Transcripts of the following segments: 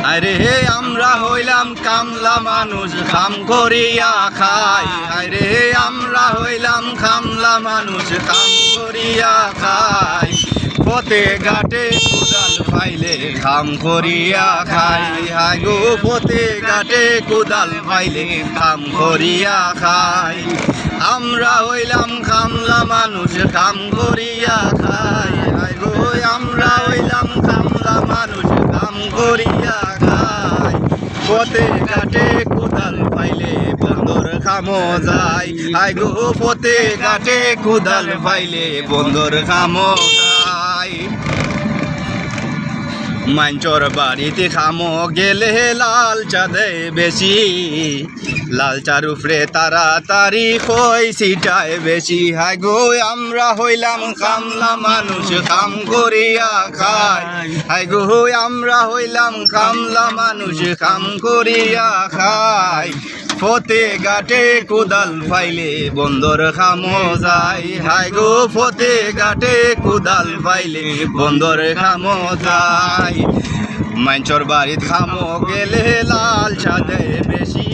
আরে হে আমরা হইলাম কামলা মানুষ কাম করিয়া খাই। আরে হে আমরা হইলাম কামলা মানুষ কাম করিয়া খাই। পথে ঘাটে কুদাল পাইলে কাম করিয়া খাই। হাই গো পথে ঘাটে কুদাল পাইলে কাম করিয়া খাই। আমরা হইলাম কামলা মানুষ কাম করিয়া খাই। হাই গো আমরা হইলাম কামলা মানুষ কাম করিয়া খাই। পথে ঘাটে কুদাল পাইলে বন্দর খামো যাই। হাই গো পথে ঘাটে কুদাল পাইলে বন্দর খামো যাই। মাঞ্চর বাড়িতে খামো গেলে লাল চা দেয় বেশি। লাল চার উপরে তাড়াতাড়ি কই সিটায় বেশি। হাই গো আমরা হইলাম কামলা মানুষ কাম করিয়া খাই। হাই গো আমরা হইলাম কামলা মানুষ কাম করিয়া খাই। পথে ঘাটে কুদাল পাইলে বন্দর খামো যাই। হাই গো পথে ঘাটে কুদাল পাইলে বন্দর খামো যাই। মাঞ্চর বাড়িত খামো গেলে লাল চা দেয় বেশি।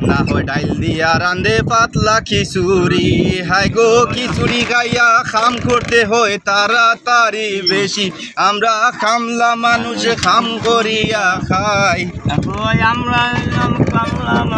না হয় ডাইল দিয়া রান্ধে পাতলা খিচুড়ি। হাই গো খিচুড়ি গাইয়া খাম করতে হয় তাড়াতাড়ি বেশি। আমরা কামলা মানুষ খাম করিয়া খাই। আমরা কামলা মানুষ